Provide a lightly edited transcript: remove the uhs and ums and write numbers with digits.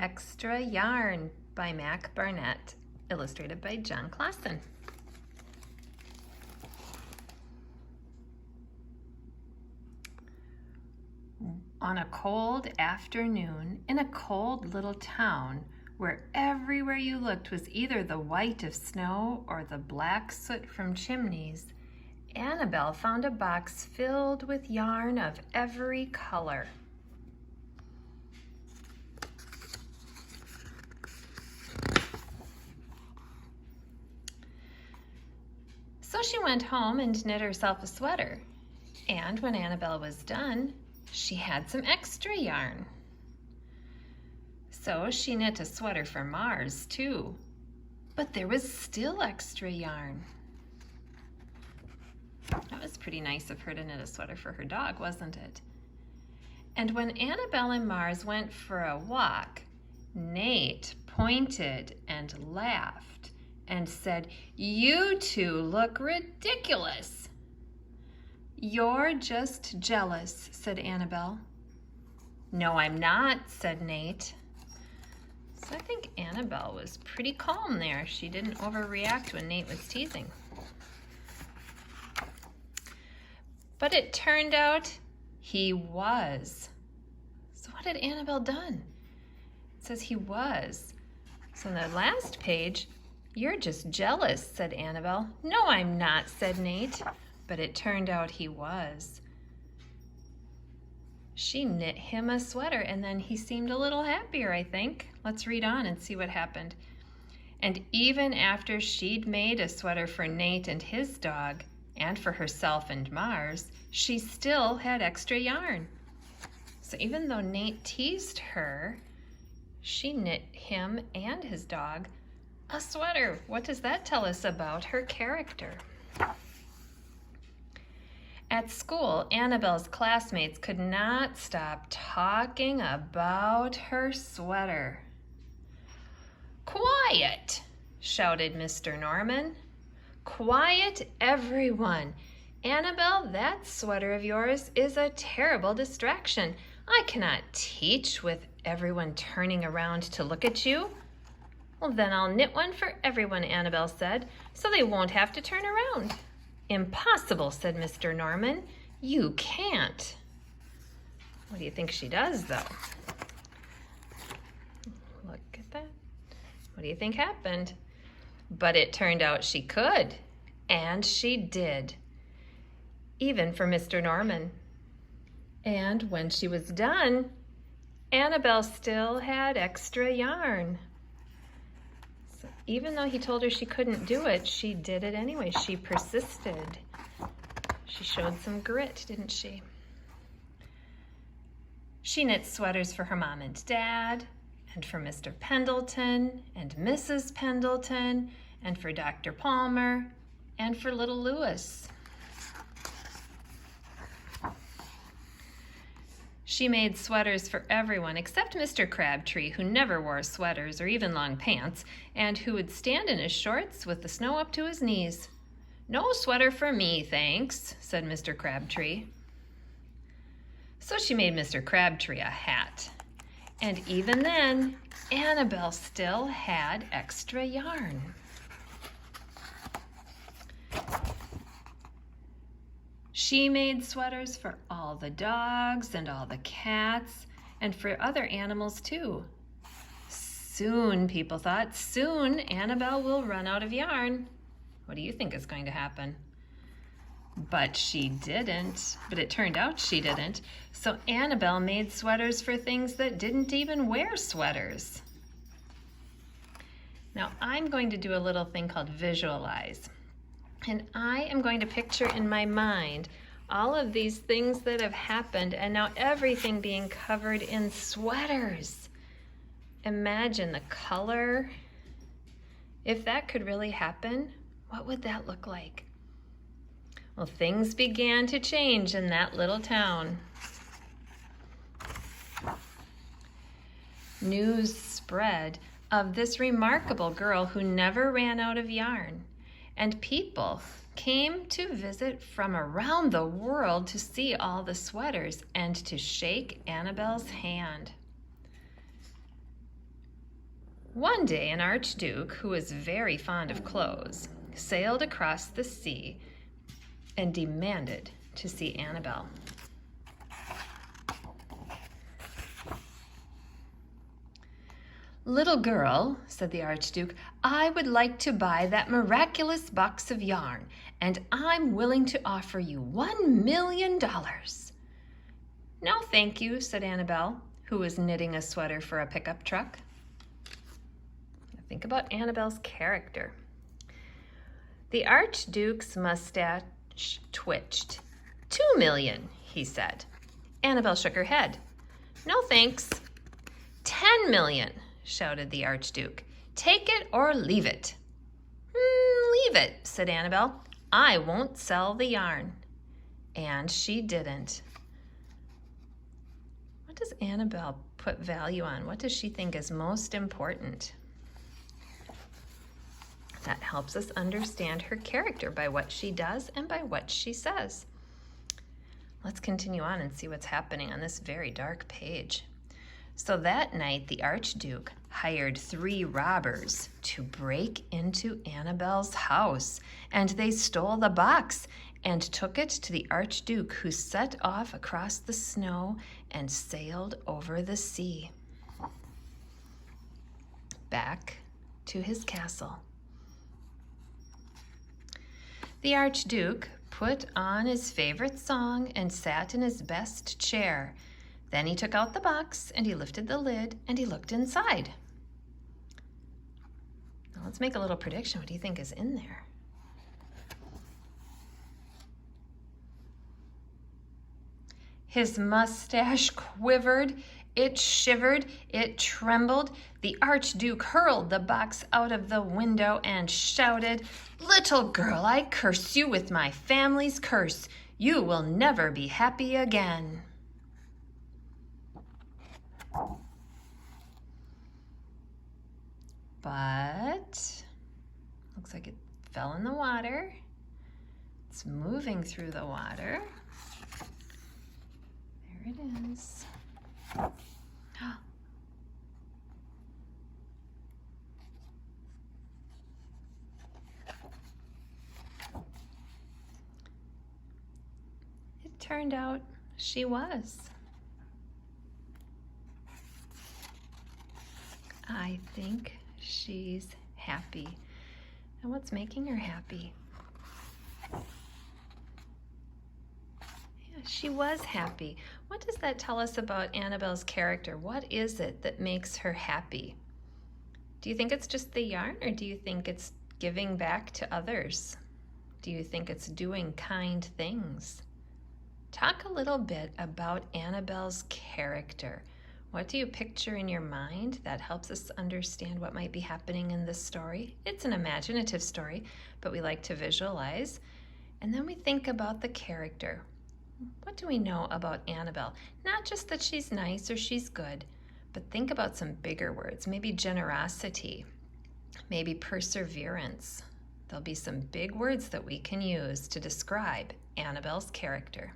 Extra Yarn by Mac Barnett, illustrated by John Clausen. On a cold afternoon in a cold little town where everywhere you looked was either the white of snow or the black soot from chimneys, Annabelle found a box filled with yarn of every color. So she went home and knit herself a sweater, and when Annabelle was done, she had some extra yarn. So she knit a sweater for Mars too, but there was still extra yarn. That was pretty nice of her to knit a sweater for her dog, wasn't it? And when Annabelle and Mars went for a walk, Nate pointed and laughed and said, "You two look ridiculous." "You're just jealous," said Annabelle. "No, I'm not," said Nate. So I think Annabelle was pretty calm there. She didn't overreact when Nate was teasing. But it turned out he was. So what had Annabelle done? It says he was. So on the last page, "You're just jealous," said Annabelle. "No, I'm not," said Nate. But it turned out he was. She knit him a sweater, and then he seemed a little happier, I think. Let's read on and see what happened. "And even after she'd made a sweater for Nate and his dog, and for herself and Mars, she still had extra yarn." So even though Nate teased her, she knit him and his dog a sweater. What does that tell us about her character? At school, Annabelle's classmates could not stop talking about her sweater. "Quiet!" shouted Mr. Norman. "Quiet, everyone! Annabelle, that sweater of yours is a terrible distraction. I cannot teach with everyone turning around to look at you." "Well, then I'll knit one for everyone," Annabelle said, "so they won't have to turn around." "Impossible," said Mr. Norman. "You can't." What do you think she does, though? Look at that. What do you think happened? But it turned out she could, and she did, even for Mr. Norman. And when she was done, Annabelle still had extra yarn. So even though he told her she couldn't do it, she did it anyway. She persisted. She showed some grit, didn't she? She knit sweaters for her mom and dad, and for Mr. Pendleton, and Mrs. Pendleton, and for Dr. Palmer, and for little Louis. She made sweaters for everyone except Mr. Crabtree, who never wore sweaters or even long pants, and who would stand in his shorts with the snow up to his knees. "No sweater for me, thanks," said Mr. Crabtree. So she made Mr. Crabtree a hat. And even then, Annabelle still had extra yarn. She made sweaters for all the dogs and all the cats and for other animals too. Soon, people thought, soon Annabelle will run out of yarn. What do you think is going to happen? But she didn't. But it turned out she didn't. So Annabelle made sweaters for things that didn't even wear sweaters. Now I'm going to do a little thing called visualize. And I am going to picture in my mind all of these things that have happened, and now everything being covered in sweaters. Imagine the color. If that could really happen, what would that look like? Well, things began to change in that little town. News spread of this remarkable girl who never ran out of yarn. And people came to visit from around the world to see all the sweaters and to shake Annabelle's hand. One day, an archduke who was very fond of clothes sailed across the sea and demanded to see Annabelle. "Little girl," said the archduke, "I would like to buy that miraculous box of yarn, and I'm willing to offer you $1,000,000. "No, thank you," said Annabelle, who was knitting a sweater for a pickup truck. Think about Annabelle's character. The archduke's mustache twitched. $2,000,000, he said. Annabelle shook her head. "No, thanks." $10,000,000, shouted the archduke. "Take it or leave it." "Leave it," said Annabelle. "I won't sell the yarn." And she didn't. What does Annabelle put value on? What does she think is most important? That helps us understand her character by what she does and by what she says. Let's continue on and see what's happening on this very dark page. So that night, the archduke hired 3 robbers to break into Annabelle's house, and they stole the box and took it to the archduke, who set off across the snow and sailed over the sea back to his castle. The archduke put on his favorite song and sat in his best chair. Then he took out the box and he lifted the lid and he looked inside. Now let's make a little prediction. What do you think is in there? His mustache quivered, it shivered, it trembled. The archduke hurled the box out of the window and shouted, "Little girl, I curse you with my family's curse. You will never be happy again." But looks like it fell in the water. It's moving through the water. There it is. It turned out she was. I think she's happy. And what's making her happy? Yeah, she was happy. What does that tell us about Annabelle's character? What is it that makes her happy? Do you think it's just the yarn, or do you think it's giving back to others? Do you think it's doing kind things? Talk a little bit about Annabelle's character. What do you picture in your mind that helps us understand what might be happening in this story? It's an imaginative story, but we like to visualize. And then we think about the character. What do we know about Annabelle? Not just that she's nice or she's good, but think about some bigger words, maybe generosity, maybe perseverance. There'll be some big words that we can use to describe Annabelle's character.